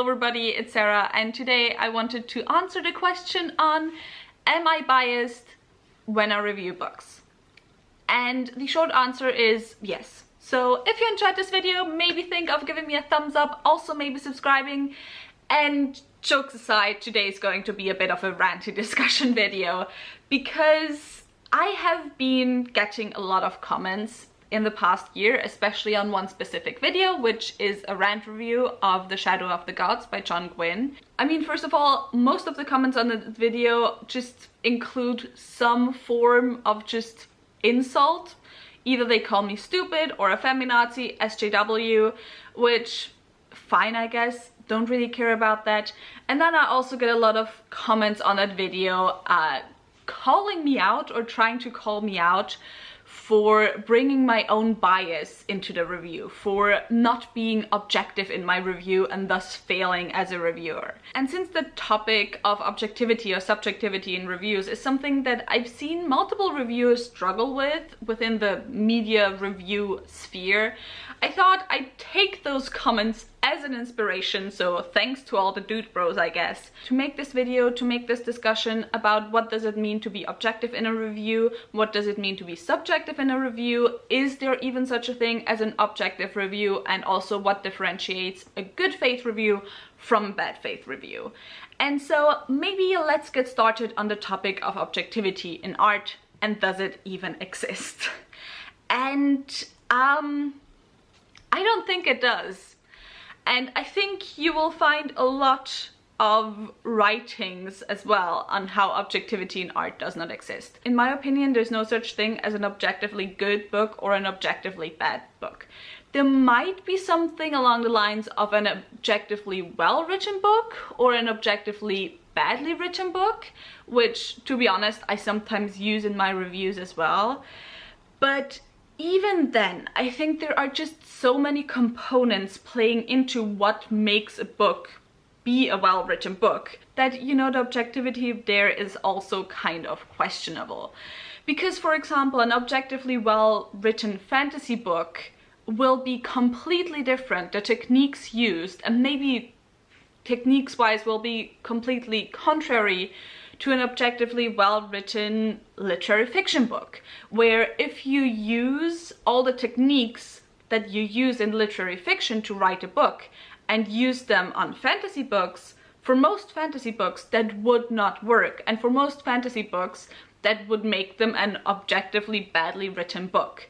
everybody, it's Sarah, and today I wanted to answer the question on am I biased when I review books? And the short answer is yes. So if you enjoyed this video, maybe think of giving me a thumbs up, also maybe subscribing. And jokes aside, today is going to be a bit of a ranty discussion video because I have been getting a lot of comments in the past year, especially on one specific video, which is a rant review of The Shadow of the Gods by John Gwynne. I mean, first of all, most of the comments on the video just include some form of just insult. Either they call me stupid or a feminazi, SJW, which, fine I guess, don't really care about that. And then I also get a lot of comments on that video calling me out or trying to call me out for bringing my own bias into the review, for not being objective in my review and thus failing as a reviewer. And since the topic of objectivity or subjectivity in reviews is something that I've seen multiple reviewers struggle with within the media review sphere, I thought I'd take those comments as an inspiration, so thanks to all the dude bros, I guess, to make this video, to make this discussion about what does it mean to be objective in a review, what does it mean to be subjective in a review, is there even such a thing as an objective review, and also what differentiates a good faith review from a bad faith review. And so maybe let's get started on the topic of objectivity in art, and does it even exist? And I don't think it does. And I think you will find a lot of writings as well on how objectivity in art does not exist. In my opinion, there's no such thing as an objectively good book or an objectively bad book. There might be something along the lines of an objectively well-written book or an objectively badly written book, which, to be honest, I sometimes use in my reviews as well. But even then, I think there are just so many components playing into what makes a book be a well-written book that, you know, the objectivity there is also kind of questionable. Because, for example, an objectively well-written fantasy book will be completely different. The techniques used, and maybe techniques-wise, will be completely contrary to an objectively well-written literary fiction book, where if you use all the techniques that you use in literary fiction to write a book and use them on fantasy books, for most fantasy books that would not work, and for most fantasy books that would make them an objectively badly written book.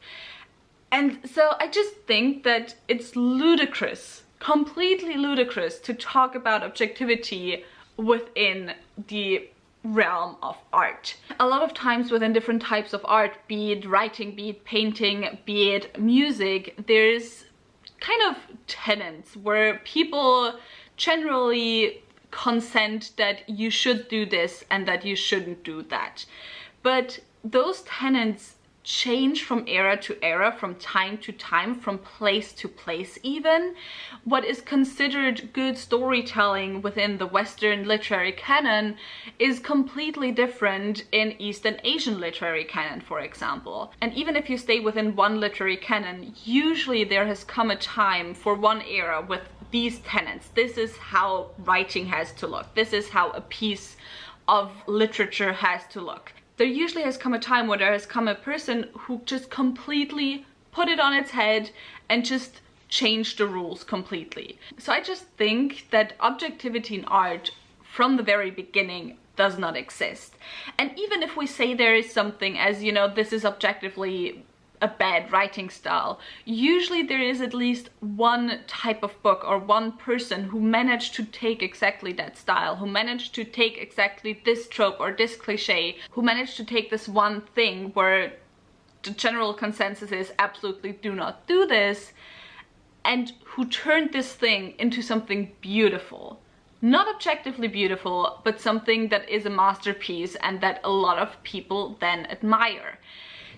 And so I just think that it's ludicrous, completely ludicrous, to talk about objectivity within the realm of art. A lot of times within different types of art, be it writing, be it painting, be it music, there's kind of tenets where people generally consent that you should do this and that you shouldn't do that. But those tenets change from era to era, from time to time, from place to place even. What is considered good storytelling within the Western literary canon is completely different in East and Asian literary canon, for example. And even if you stay within one literary canon, usually there has come a time for one era with these tenets. This is how writing has to look. This is how a piece of literature has to look. There usually has come a time where there has come a person who just completely put it on its head and just changed the rules completely. So I just think that objectivity in art from the very beginning does not exist. And even if we say there is something as, you know, this is objectively a bad writing style, usually there is at least one type of book or one person who managed to take exactly that style, who managed to take exactly this trope or this cliche, who managed to take this one thing where the general consensus is absolutely do not do this, and who turned this thing into something beautiful. Not objectively beautiful, but something that is a masterpiece and that a lot of people then admire.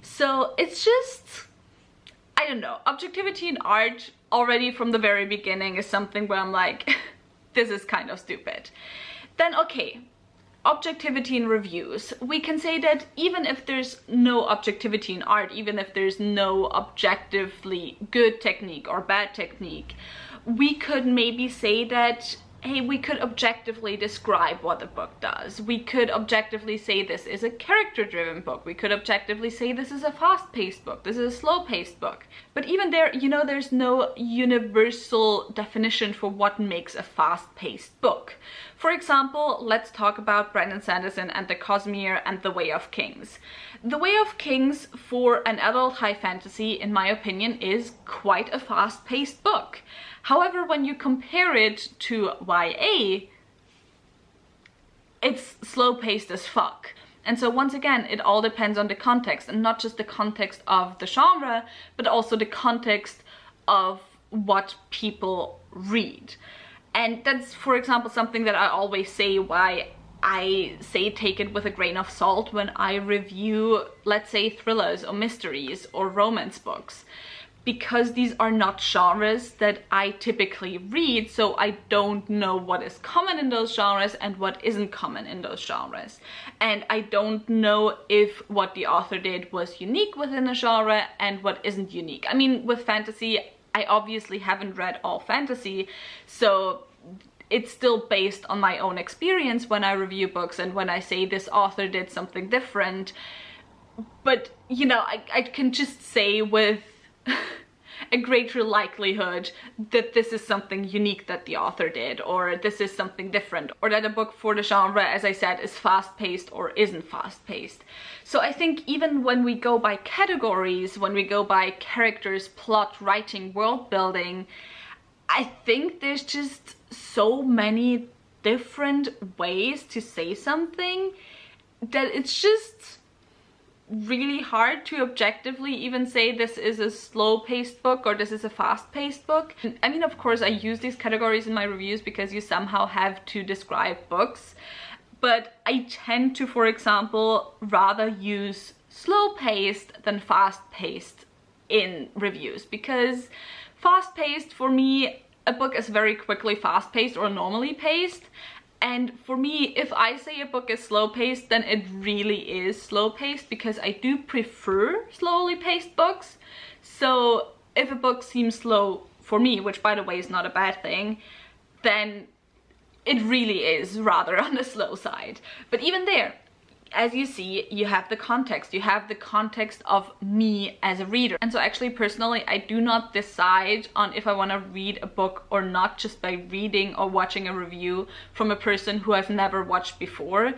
So it's just, I don't know, objectivity in art already from the very beginning is something where I'm like, this is kind of stupid. Then okay, objectivity in reviews. We can say that even if there's no objectivity in art, even if there's no objectively good technique or bad technique, we could maybe say that hey, we could objectively describe what the book does. We could objectively say this is a character-driven book. We could objectively say this is a fast-paced book. This is a slow-paced book. But even there, you know, there's no universal definition for what makes a fast-paced book. For example, let's talk about Brandon Sanderson and the Cosmere and The Way of Kings. The Way of Kings, for an adult high fantasy, in my opinion, is quite a fast-paced book. However, when you compare it to YA, it's slow-paced as fuck. And so once again, it all depends on the context, and not just the context of the genre, but also the context of what people read. And that's, for example, something that I always say, why I say take it with a grain of salt when I review, let's say, thrillers or mysteries or romance books. Because these are not genres that I typically read, so I don't know what is common in those genres and what isn't common in those genres. And I don't know if what the author did was unique within a genre and what isn't unique. I mean, with fantasy, I obviously haven't read all fantasy, so it's still based on my own experience when I review books and when I say this author did something different. But, you know, I can just say with a greater likelihood that this is something unique that the author did, or this is something different, or that a book for the genre, as I said, is fast-paced or isn't fast-paced. So I think even when we go by categories, when we go by characters, plot, writing, world building, I think there's just so many different ways to say something that it's just really hard to objectively even say this is a slow-paced book or this is a fast-paced book. I mean, of course, I use these categories in my reviews because you somehow have to describe books, but I tend to, for example, rather use slow-paced than fast-paced in reviews, because fast-paced, for me, a book is very quickly fast-paced or normally paced. And for me, if I say a book is slow-paced, then it really is slow-paced, because I do prefer slowly paced books. So if a book seems slow for me, which by the way is not a bad thing, then it really is rather on the slow side. But even there, as you see, you have the context. You have the context of me as a reader. And so actually, personally, I do not decide on if I want to read a book or not just by reading or watching a review from a person who I've never watched before,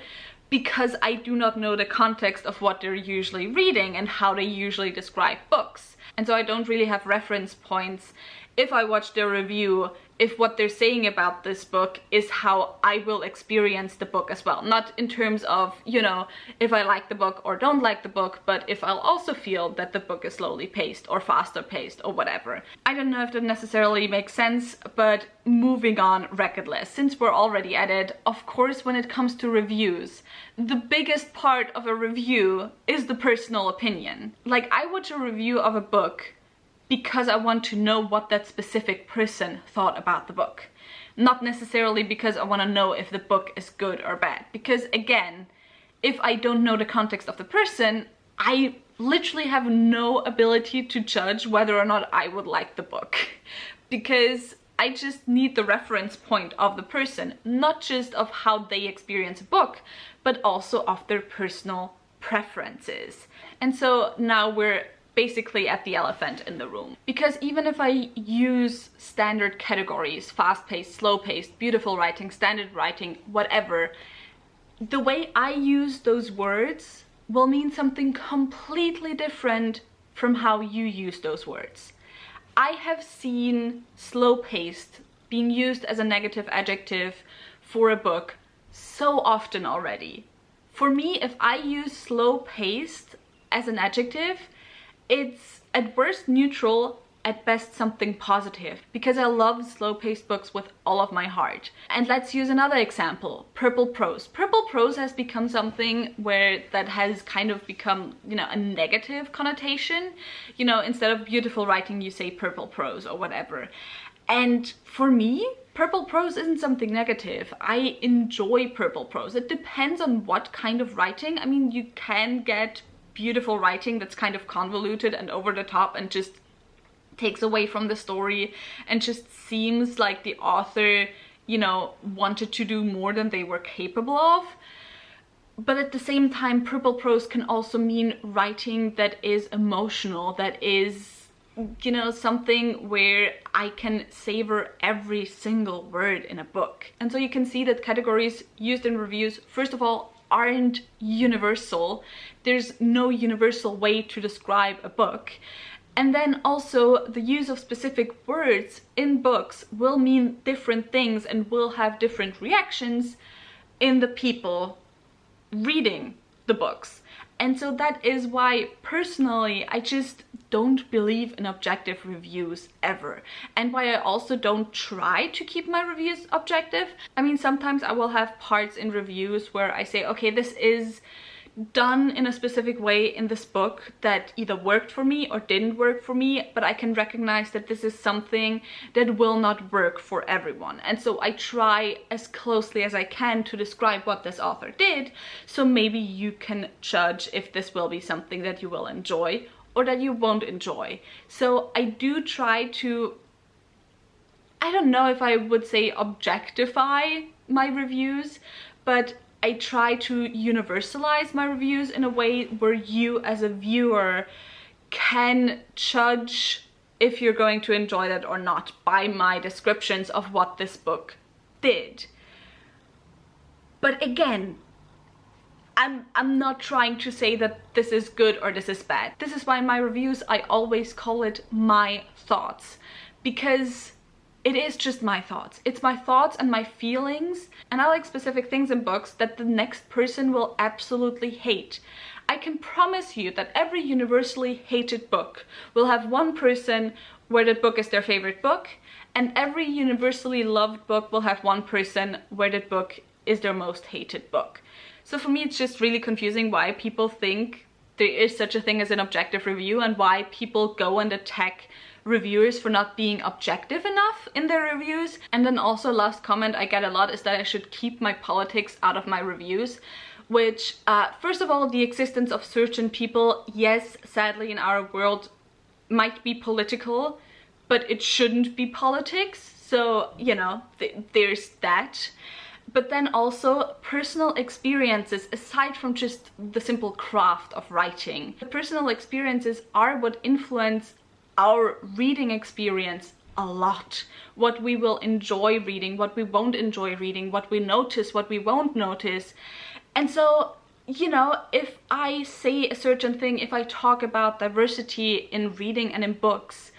because I do not know the context of what they're usually reading and how they usually describe books. And so I don't really have reference points if I watch their review, if what they're saying about this book is how I will experience the book as well. Not in terms of, you know, if I like the book or don't like the book, but if I'll also feel that the book is slowly paced or faster paced or whatever. I don't know if that necessarily makes sense, but moving on regardless, since we're already at it, of course, when it comes to reviews, the biggest part of a review is the personal opinion. Like, I watch a review of a book because I want to know what that specific person thought about the book. Not necessarily because I want to know if the book is good or bad. Because again, if I don't know the context of the person, I literally have no ability to judge whether or not I would like the book. Because I just need the reference point of the person, not just of how they experience a book, but also of their personal preferences. And so now we're basically at the elephant in the room. Because even if I use standard categories, fast-paced, slow-paced, beautiful writing, standard writing, whatever, the way I use those words will mean something completely different from how you use those words. I have seen slow-paced being used as a negative adjective for a book so often already. For me, if I use slow-paced as an adjective, it's at worst neutral, at best something positive, because I love slow-paced books with all of my heart. And let's use another example, purple prose. Purple prose has become something where that has kind of become, you know, a negative connotation. You know, instead of beautiful writing, you say purple prose or whatever. And for me, purple prose isn't something negative. I enjoy purple prose. It depends on what kind of writing. I mean, you can get beautiful writing that's kind of convoluted and over the top and just takes away from the story and just seems like the author you know, wanted to do more than they were capable of. But at the same time, purple prose can also mean writing that is emotional, that is, you know, something where I can savor every single word in a book. And so you can see that categories used in reviews, first of all, aren't universal. There's no universal way to describe a book. And then also the use of specific words in books will mean different things and will have different reactions in the people reading the books. And so that is why personally I just don't believe in objective reviews ever, and why I also don't try to keep my reviews objective. I mean, sometimes I will have parts in reviews where I say, okay, this is done in a specific way in this book that either worked for me or didn't work for me, but I can recognize that this is something that will not work for everyone. And so I try as closely as I can to describe what this author did, so maybe you can judge if this will be something that you will enjoy or that you won't enjoy. So I do try to, I don't know if I would say objectify my reviews, but I try to universalize my reviews in a way where you as a viewer can judge if you're going to enjoy that or not by my descriptions of what this book did. But again, I'm not trying to say that this is good or this is bad. This is why in my reviews I always call it my thoughts, because it is just my thoughts. It's my thoughts and my feelings, and I like specific things in books that the next person will absolutely hate. I can promise you that every universally hated book will have one person where that book is their favorite book, and every universally loved book will have one person where that book is their most hated book. So for me it's just really confusing why people think there is such a thing as an objective review, and why people go and attack reviewers for not being objective enough in their reviews. And then also, last comment I get a lot is that I should keep my politics out of my reviews, which first of all, the existence of certain people, yes, sadly in our world, might be political, but it shouldn't be politics. So, you know, there's that. But then also personal experiences, aside from just the simple craft of writing. The personal experiences are what influence our reading experience a lot. What we will enjoy reading, what we won't enjoy reading, what we notice, what we won't notice. And so, you know, if I say a certain thing, if I talk about diversity in reading and in books,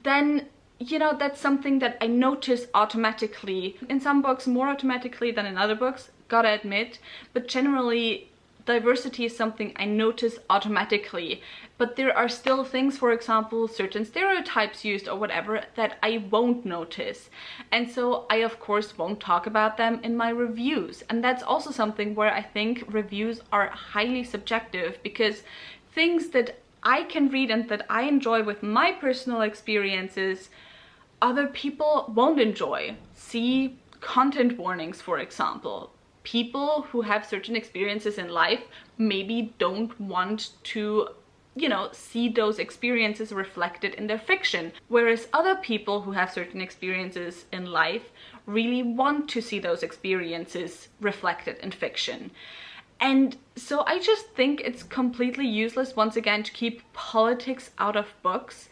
then, you know, that's something that I notice automatically. In some books more automatically than in other books, gotta admit, but generally diversity is something I notice automatically. But there are still things, for example, certain stereotypes used or whatever, that I won't notice. And so I of course won't talk about them in my reviews. And that's also something where I think reviews are highly subjective, because things that I can read and that I enjoy with my personal experiences, other people won't enjoy. See content warnings, for example. People who have certain experiences in life maybe don't want to, you know, see those experiences reflected in their fiction, whereas other people who have certain experiences in life really want to see those experiences reflected in fiction. And so I just think it's completely useless, once again, to keep politics out of books,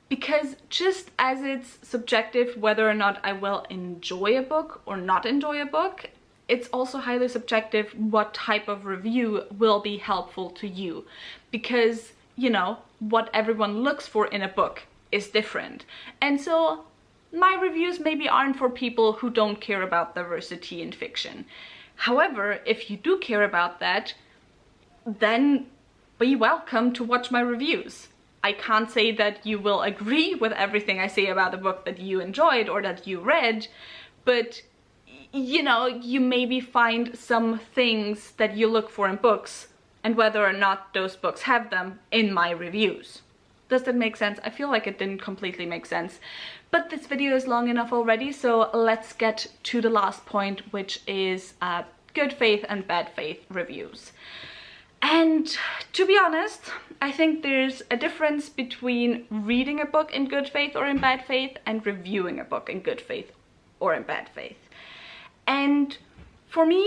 because just as it's subjective whether or not I will enjoy a book or not enjoy a book, it's also highly subjective what type of review will be helpful to you, because, you know, what everyone looks for in a book is different. And so my reviews maybe aren't for people who don't care about diversity in fiction. However, if you do care about that, then be welcome to watch my reviews. I can't say that you will agree with everything I say about the book that you enjoyed or that you read, but you know, you maybe find some things that you look for in books, and whether or not those books have them in my reviews. Does that make sense? I feel like it didn't completely make sense, but this video is long enough already, so let's get to the last point, which is good faith and bad faith reviews. And to be honest, I think there's a difference between reading a book in good faith or in bad faith and reviewing a book in good faith or in bad faith. And for me,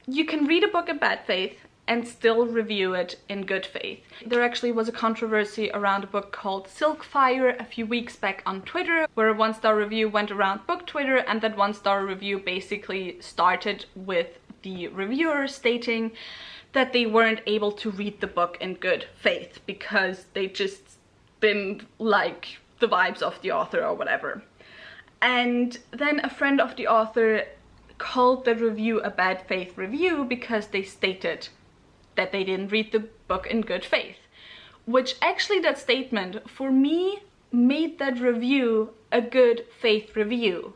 you can read a book in bad faith and still review it in good faith. There actually was a controversy around a book called Silkfire a few weeks back on Twitter, where a 1-star review went around book Twitter, and that 1-star review basically started with the reviewer stating that they weren't able to read the book in good faith because they just didn't like the vibes of the author or whatever. And then a friend of the author called the review a bad faith review because they stated that they didn't read the book in good faith, which actually, that statement for me made that review a good faith review.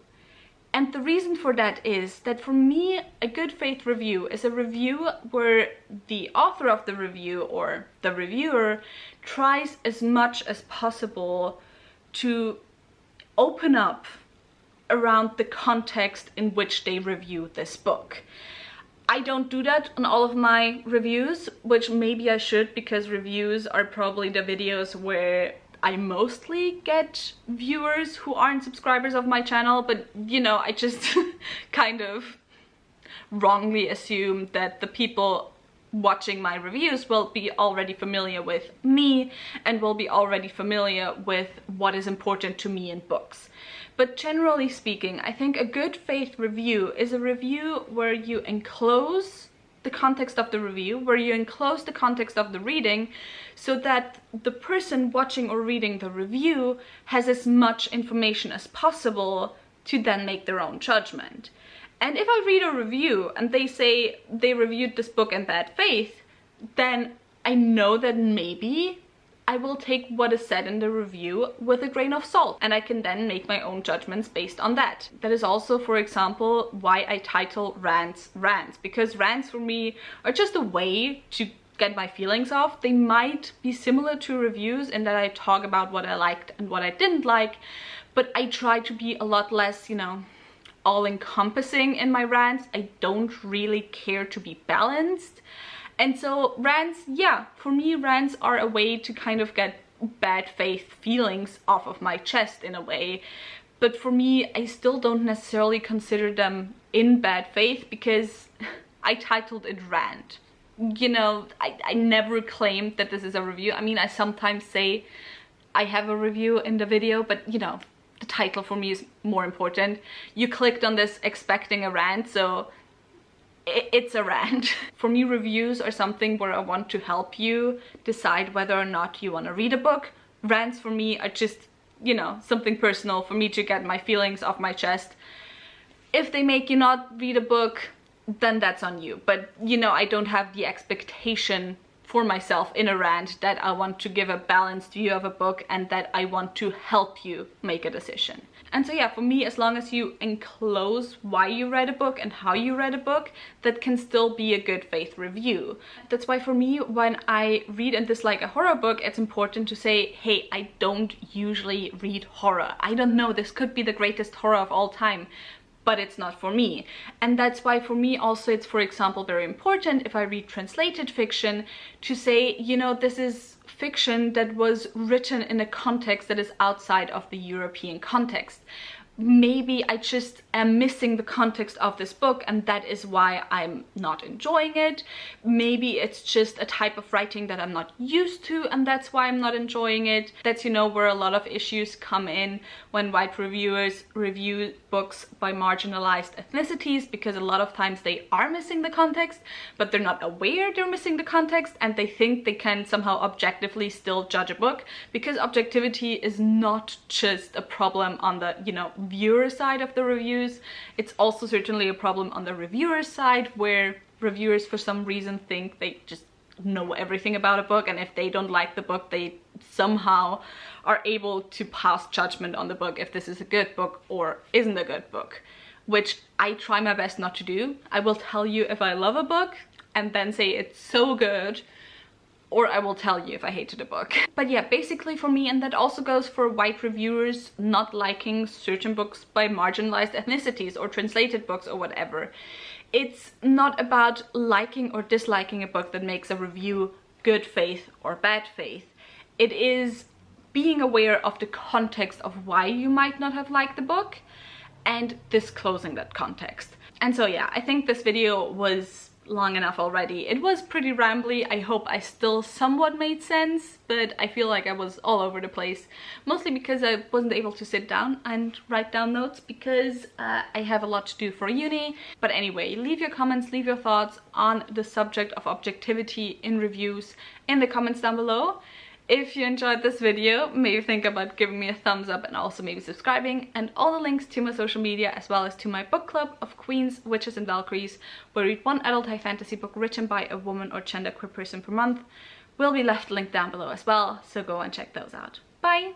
And the reason for that is that for me, a good faith review is a review where the author of the review or the reviewer tries as much as possible to open up around the context in which they review this book. I don't do that on all of my reviews, which maybe I should, because reviews are probably the videos where I mostly get viewers who aren't subscribers of my channel, but you know, I just kind of wrongly assume that the people watching my reviews will be already familiar with me and will be already familiar with what is important to me in books. But generally speaking, I think a good faith review is a review where you enclose the context of the review, where you enclose the context of the reading, so that the person watching or reading the review has as much information as possible to then make their own judgment. And if I read a review and they say they reviewed this book in bad faith, then I know that maybe I will take what is said in the review with a grain of salt, and I can then make my own judgments based on that. That is also, for example, why I title rants rants, because rants for me are just a way to get my feelings off. They might be similar to reviews in that I talk about what I liked and what I didn't like, but I try to be a lot less, you know, all-encompassing in my rants. I don't really care to be balanced. And so rants, yeah, for me rants are a way to kind of get bad faith feelings off of my chest in a way. But for me, I still don't necessarily consider them in bad faith because I titled it rant. You know, I never claimed that this is a review. I mean, I sometimes say I have a review in the video, but you know, the title for me is more important. You clicked on this expecting a rant, so it's a rant. For me, reviews are something where I want to help you decide whether or not you want to read a book. Rants for me are just, you know, something personal for me to get my feelings off my chest. If they make you not read a book, then that's on you. But, you know, I don't have the expectation for myself in a rant that I want to give a balanced view of a book and that I want to help you make a decision. And so yeah, for me, as long as you enclose why you read a book and how you read a book, that can still be a good faith review. That's why for me, when I read and dislike a horror book, it's important to say, hey, I don't usually read horror. I don't know, this could be the greatest horror of all time, but it's not for me. And that's why for me also it's, for example, very important if I read translated fiction to say, you know, this is fiction that was written in a context that is outside of the European context. Maybe I just am missing the context of this book and that is why I'm not enjoying it. Maybe it's just a type of writing that I'm not used to and that's why I'm not enjoying it. That's, you know, where a lot of issues come in when white reviewers review books by marginalized ethnicities, because a lot of times they are missing the context, but they're not aware they're missing the context and they think they can somehow objectively still judge a book, because objectivity is not just a problem on the, you know, viewer side of the reviews. It's also certainly a problem on the reviewer side, where reviewers for some reason think they just know everything about a book, and if they don't like the book, they somehow are able to pass judgment on the book if this is a good book or isn't a good book, which I try my best not to do. I will tell you if I love a book and then say it's so good, or I will tell you if I hated a book. But yeah, basically for me, and that also goes for white reviewers not liking certain books by marginalized ethnicities or translated books or whatever, it's not about liking or disliking a book that makes a review good faith or bad faith. It is being aware of the context of why you might not have liked the book, and disclosing that context. And so yeah, I think this video was long enough already. It was pretty rambly. I hope I still somewhat made sense, but I feel like I was all over the place, mostly because I wasn't able to sit down and write down notes because I have a lot to do for uni. But anyway, leave your comments, leave your thoughts on the subject of objectivity in reviews in the comments down below. If you enjoyed this video, maybe think about giving me a thumbs up and also maybe subscribing, and all the links to my social media as well as to my book club of Queens, Witches and Valkyries, where I read one adult high fantasy book written by a woman or genderqueer person per month, will be left linked down below as well, so go and check those out. Bye!